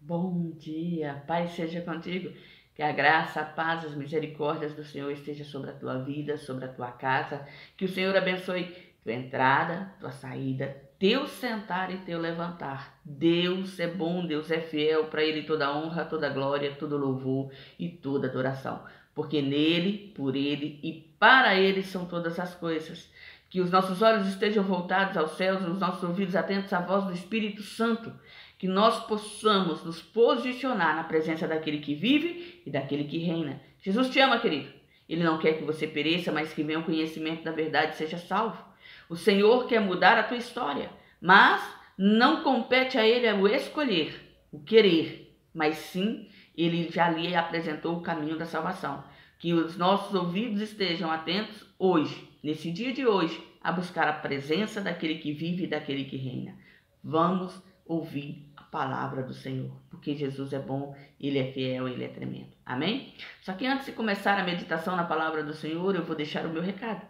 Bom dia, paz seja contigo. Que a graça, a paz, as misericórdias do Senhor esteja sobre a tua vida, sobre a tua casa. Que o Senhor abençoe tua entrada, tua saída, teu sentar e teu levantar. Deus é bom, Deus é fiel, para Ele toda honra, toda glória, todo louvor e toda adoração. Porque nele, por Ele e para Ele são todas as coisas. Que os nossos olhos estejam voltados aos céus, os nossos ouvidos atentos à voz do Espírito Santo. Que nós possamos nos posicionar na presença daquele que vive e daquele que reina. Jesus te ama, querido. Ele não quer que você pereça, mas que venha o conhecimento da verdade e seja salvo. O Senhor quer mudar a tua história, mas não compete a Ele o escolher, o querer, mas sim Ele já lhe apresentou o caminho da salvação. Que os nossos ouvidos estejam atentos hoje, nesse dia de hoje, a buscar a presença daquele que vive e daquele que reina. Vamos ouvir a palavra do Senhor, porque Jesus é bom, Ele é fiel, Ele é tremendo. Amém? Só que antes de começar a meditação na palavra do Senhor, eu vou deixar o meu recado.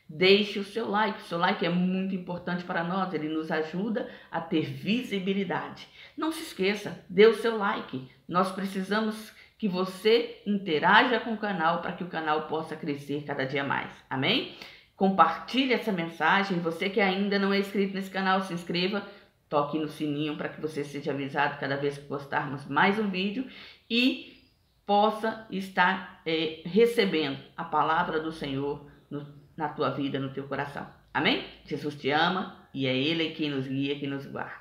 Deixe o seu like é muito importante para nós, ele nos ajuda a ter visibilidade. Não se esqueça, dê o seu like, nós precisamos que você interaja com o canal para que o canal possa crescer cada dia mais. Amém? Compartilhe essa mensagem, você que ainda não é inscrito nesse canal, se inscreva. Toque no sininho para que você seja avisado cada vez que postarmos mais um vídeo e possa estar recebendo a palavra do Senhor na tua vida, no teu coração. Amém? Jesus te ama e é Ele quem nos guia, quem nos guarda.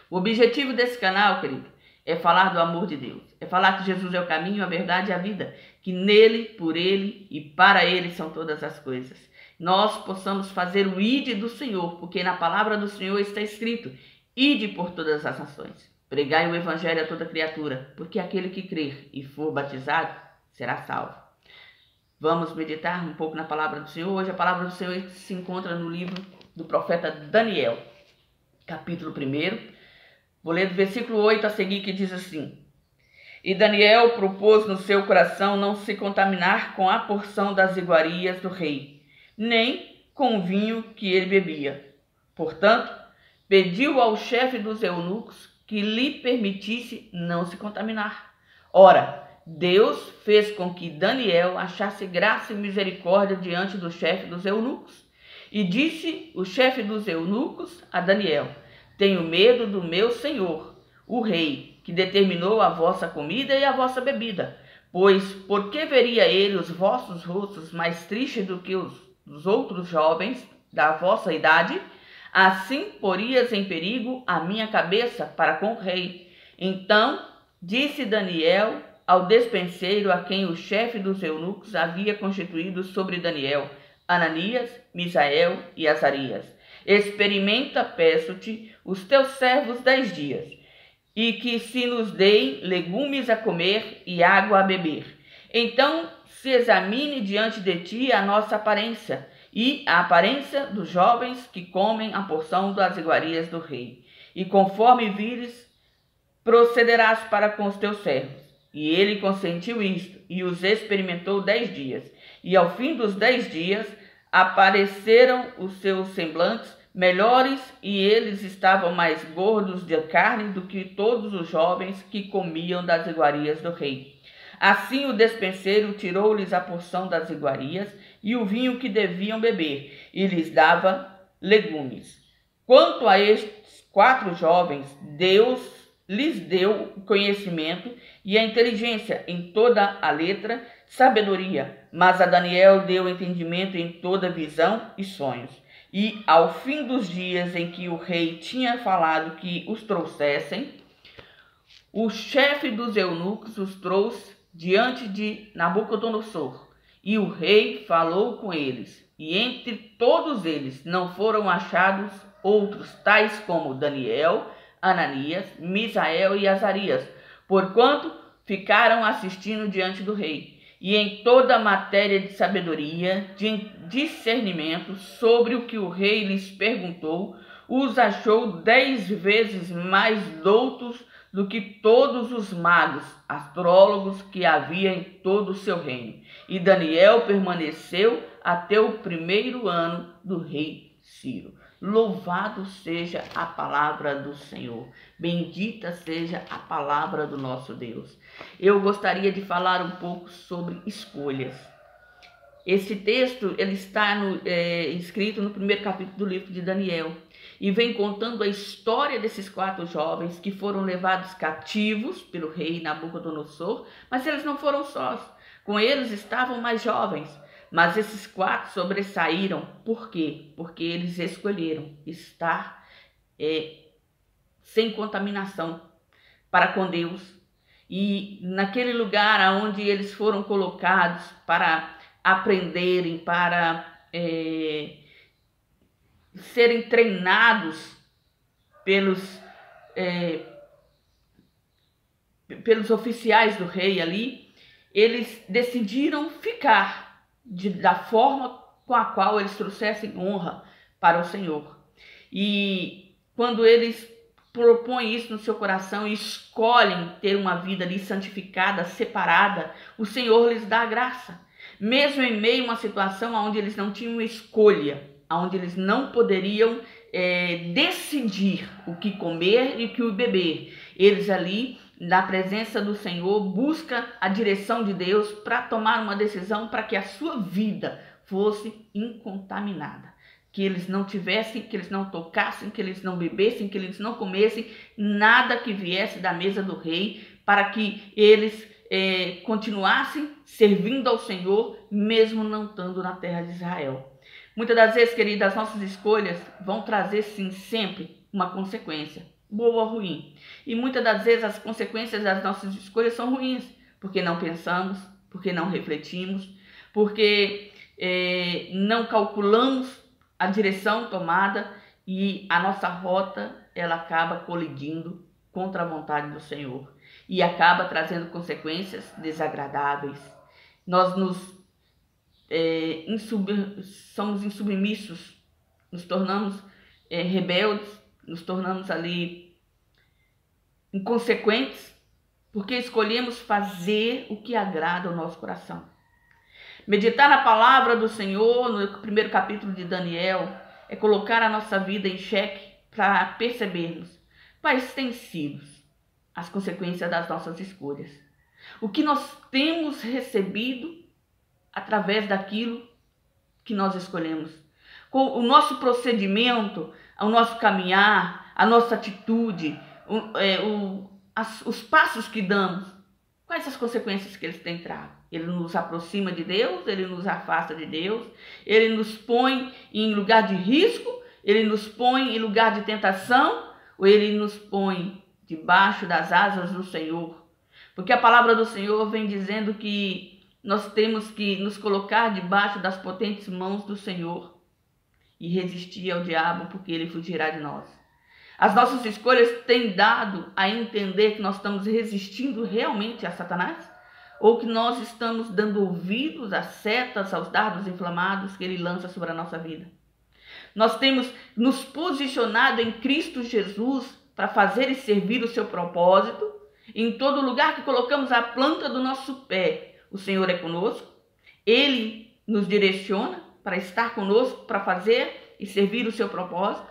O objetivo desse canal, querido, é falar do amor de Deus. É falar que Jesus é o caminho, a verdade e a vida. Que nele, por Ele e para Ele são todas as coisas. Nós possamos fazer o ide do Senhor, porque na palavra do Senhor está escrito: ide por todas as nações, pregai o evangelho a toda criatura, porque aquele que crer e for batizado será salvo. Vamos meditar um pouco na palavra do Senhor. Hoje a palavra do Senhor se encontra no livro do profeta Daniel, capítulo 1. Vou ler do versículo 8 a seguir, que diz assim: E Daniel propôs no seu coração não se contaminar com a porção das iguarias do rei, nem com o vinho que ele bebia. Portanto, pediu ao chefe dos eunucos que lhe permitisse não se contaminar. Ora, Deus fez com que Daniel achasse graça e misericórdia diante do chefe dos eunucos. E disse o chefe dos eunucos a Daniel: Tenho medo do meu senhor, o rei, que determinou a vossa comida e a vossa bebida. Pois por que veria ele os vossos rostos mais tristes do que os dos outros jovens da vossa idade? Assim porias em perigo a minha cabeça para com o rei. Então disse Daniel ao despenseiro a quem o chefe dos eunucos havia constituído sobre Daniel, Ananias, Misael e Azarias: Experimenta, peço-te, os teus servos 10 dias, e que se nos deem legumes a comer e água a beber. Então se examine diante de ti a nossa aparência, e a aparência dos jovens que comem a porção das iguarias do rei. E conforme vires, procederás para com os teus servos. E ele consentiu isto, e os experimentou 10 dias. E ao fim dos 10 dias, apareceram os seus semblantes melhores, e eles estavam mais gordos de carne do que todos os jovens que comiam das iguarias do rei. Assim o despenseiro tirou-lhes a porção das iguarias e o vinho que deviam beber, e lhes dava legumes. Quanto a estes 4 jovens, Deus lhes deu o conhecimento e a inteligência em toda a letra, sabedoria, mas a Daniel deu entendimento em toda visão e sonhos. E ao fim dos dias em que o rei tinha falado que os trouxessem, o chefe dos eunucos os trouxe diante de Nabucodonosor, e o rei falou com eles, e entre todos eles não foram achados outros tais como Daniel, Ananias, Misael e Azarias, porquanto ficaram assistindo diante do rei. E em toda a matéria de sabedoria, de discernimento sobre o que o rei lhes perguntou, os achou 10 vezes mais doutos do que todos os magos, astrólogos que havia em todo o seu reino. E Daniel permaneceu até o 1º ano do rei Ciro. Louvado seja a palavra do Senhor. Bendita seja a palavra do nosso Deus. Eu gostaria de falar um pouco sobre escolhas. Esse texto ele está escrito no primeiro capítulo do livro de Daniel e vem contando a história desses 4 jovens que foram levados cativos pelo rei Nabucodonosor, mas eles não foram sós. Com eles estavam mais jovens, mas esses 4 sobressaíram. Por quê? Porque eles escolheram estar sem contaminação para com Deus. E naquele lugar onde eles foram colocados para aprenderem, para serem treinados pelos oficiais do rei ali, eles decidiram ficar da forma com a qual eles trouxessem honra para o Senhor. E quando eles propõem isso no seu coração e escolhem ter uma vida ali santificada, separada, o Senhor lhes dá a graça. Mesmo em meio a uma situação onde eles não tinham escolha, onde eles não poderiam decidir o que comer e o que beber, eles ali, na presença do Senhor, buscam a direção de Deus para tomar uma decisão para que a sua vida fosse incontaminada. Que eles não tivessem, que eles não tocassem, que eles não bebessem, que eles não comessem nada que viesse da mesa do rei, para que eles continuassem servindo ao Senhor, mesmo não estando na terra de Israel. Muitas das vezes, queridas, as nossas escolhas vão trazer, sim, sempre uma consequência, boa ou ruim. E muitas das vezes as consequências das nossas escolhas são ruins, porque não pensamos, porque não refletimos, porque não calculamos a direção tomada e a nossa rota ela acaba colidindo contra a vontade do Senhor e acaba trazendo consequências desagradáveis. Nós somos insubmissos, nos tornamos rebeldes, nos tornamos ali inconsequentes, porque escolhemos fazer o que agrada ao nosso coração. Meditar na palavra do Senhor, no primeiro capítulo de Daniel, é colocar a nossa vida em xeque para percebermos quais têm sido as consequências das nossas escolhas. O que nós temos recebido através daquilo que nós escolhemos. Com o nosso procedimento, o nosso caminhar, a nossa atitude, os passos que damos, quais as consequências que eles têm trago? Ele nos aproxima de Deus, ele nos afasta de Deus, ele nos põe em lugar de risco, ele nos põe em lugar de tentação, ou ele nos põe debaixo das asas do Senhor. Porque a palavra do Senhor vem dizendo que nós temos que nos colocar debaixo das potentes mãos do Senhor e resistir ao diabo, porque ele fugirá de nós. As nossas escolhas têm dado a entender que nós estamos resistindo realmente a Satanás? Ou que nós estamos dando ouvidos às setas, aos dardos inflamados que ele lança sobre a nossa vida? Nós temos nos posicionado em Cristo Jesus para fazer e servir o seu propósito. Em todo lugar que colocamos a planta do nosso pé, o Senhor é conosco. Ele nos direciona para estar conosco, para fazer e servir o seu propósito.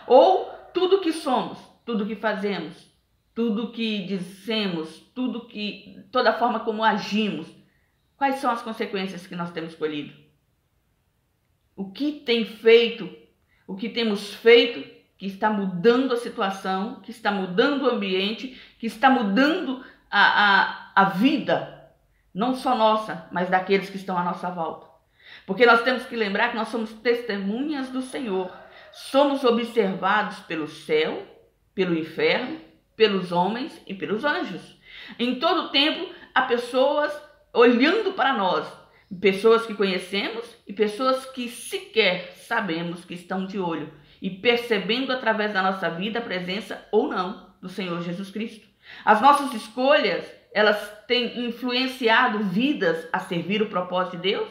Ou tudo que somos, tudo que fazemos, tudo que dizemos, toda a forma como agimos, quais são as consequências que nós temos colhido? O que tem feito, o que temos feito que está mudando a situação, que está mudando o ambiente, que está mudando a vida, não só nossa, mas daqueles que estão à nossa volta. Porque nós temos que lembrar que nós somos testemunhas do Senhor, somos observados pelo céu, pelo inferno, pelos homens e pelos anjos. Em todo tempo há pessoas olhando para nós, pessoas que conhecemos e pessoas que sequer sabemos que estão de olho e percebendo através da nossa vida a presença ou não do Senhor Jesus Cristo. As nossas escolhas, elas têm influenciado vidas a servir o propósito de Deus?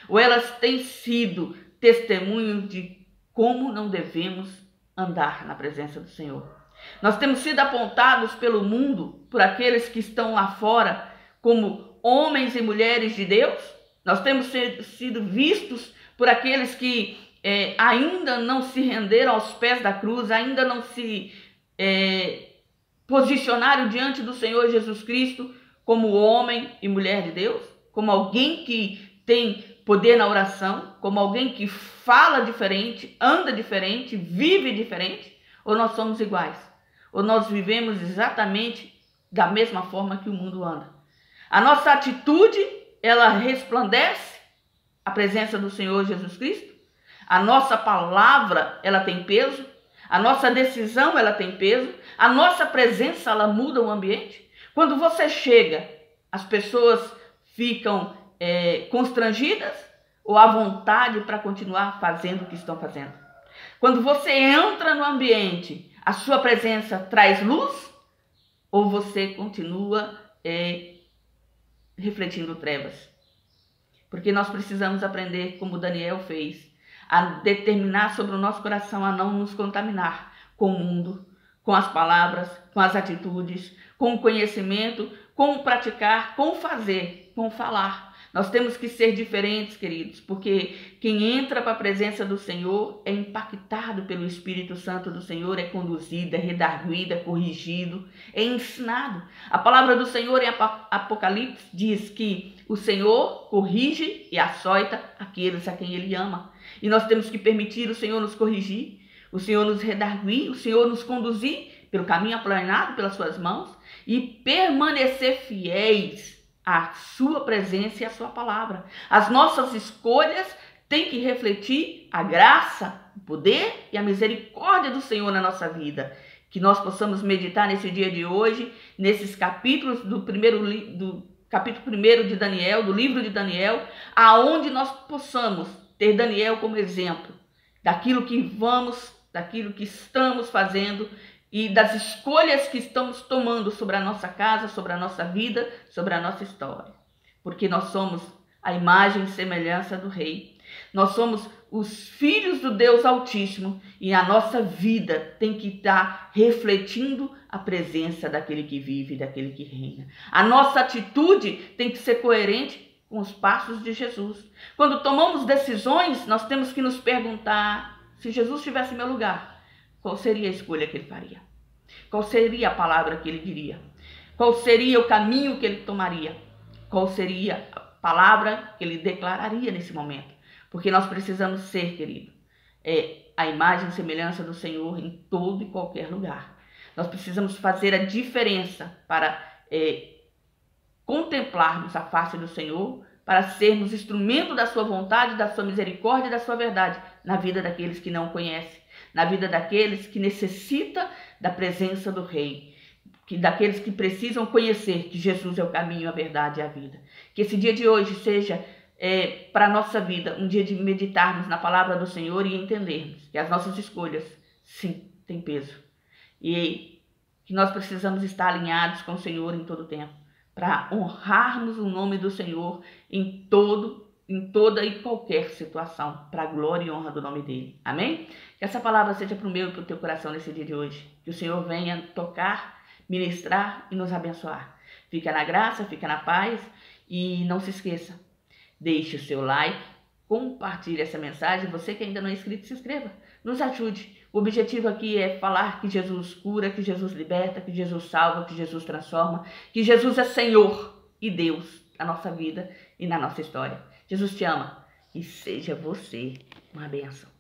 Ou elas têm sido testemunho de como não devemos andar na presença do Senhor? Nós temos sido apontados pelo mundo, por aqueles que estão lá fora, como homens e mulheres de Deus? Nós temos sido vistos por aqueles que ainda não se renderam aos pés da cruz, ainda não se posicionaram diante do Senhor Jesus Cristo como homem e mulher de Deus, como alguém que tem poder na oração, como alguém que fala diferente, anda diferente, vive diferente, ou nós somos iguais? Ou nós vivemos exatamente da mesma forma que o mundo anda? A nossa atitude, ela resplandece a presença do Senhor Jesus Cristo? A nossa palavra, ela tem peso? A nossa decisão, ela tem peso? A nossa presença, ela muda o ambiente? Quando você chega, as pessoas ficam constrangidas ou à vontade para continuar fazendo o que estão fazendo? Quando você entra no ambiente, a sua presença traz luz ou você continua refletindo trevas? Porque nós precisamos aprender, como Daniel fez, a determinar sobre o nosso coração a não nos contaminar com o mundo, com as palavras, com as atitudes, com o conhecimento, com o praticar, com o fazer, com o falar. Nós temos que ser diferentes, queridos, porque quem entra para a presença do Senhor é impactado pelo Espírito Santo do Senhor, é conduzido, é redarguido, é corrigido, é ensinado. A palavra do Senhor em Apocalipse diz que o Senhor corrige e açoita aqueles a quem Ele ama. E nós temos que permitir o Senhor nos corrigir, o Senhor nos redarguir, o Senhor nos conduzir pelo caminho aplanado pelas suas mãos e permanecer fiéis à sua presença e à sua palavra. As nossas escolhas têm que refletir a graça, o poder e a misericórdia do Senhor na nossa vida. Que nós possamos meditar nesse dia de hoje, nesses capítulos do capítulo 1 de Daniel, do livro de Daniel, aonde nós possamos ter Daniel como exemplo daquilo que daquilo que estamos fazendo e das escolhas que estamos tomando sobre a nossa casa, sobre a nossa vida, sobre a nossa história. Porque nós somos a imagem e semelhança do Rei. Nós somos os filhos do Deus Altíssimo e a nossa vida tem que estar refletindo a presença daquele que vive, daquele que reina. A nossa atitude tem que ser coerente com os passos de Jesus. Quando tomamos decisões, nós temos que nos perguntar: se Jesus estivesse em meu lugar, qual seria a escolha que ele faria? Qual seria a palavra que ele diria? Qual seria o caminho que ele tomaria? Qual seria a palavra que ele declararia nesse momento? Porque nós precisamos ser, querido, a imagem e semelhança do Senhor em todo e qualquer lugar. Nós precisamos fazer a diferença para contemplarmos a face do Senhor, para sermos instrumento da sua vontade, da sua misericórdia e da sua verdade na vida daqueles que não o conhecem, na vida daqueles que necessitam da presença do Rei, daqueles que precisam conhecer que Jesus é o caminho, a verdade e a vida. Que esse dia de hoje seja para a nossa vida um dia de meditarmos na palavra do Senhor e entendermos que as nossas escolhas, sim, têm peso. E que nós precisamos estar alinhados com o Senhor em todo o tempo, para honrarmos o nome do Senhor em toda e qualquer situação, para a glória e honra do nome dele. Amém? Que essa palavra seja para o meu e para o teu coração nesse dia de hoje. Que o Senhor venha tocar, ministrar e nos abençoar. Fica na graça, fica na paz e não se esqueça, deixe o seu like, compartilhe essa mensagem. Você que ainda não é inscrito, se inscreva, nos ajude. O objetivo aqui é falar que Jesus cura, que Jesus liberta, que Jesus salva, que Jesus transforma, que Jesus é Senhor e Deus na nossa vida e na nossa história. Jesus te ama e seja você uma bênção.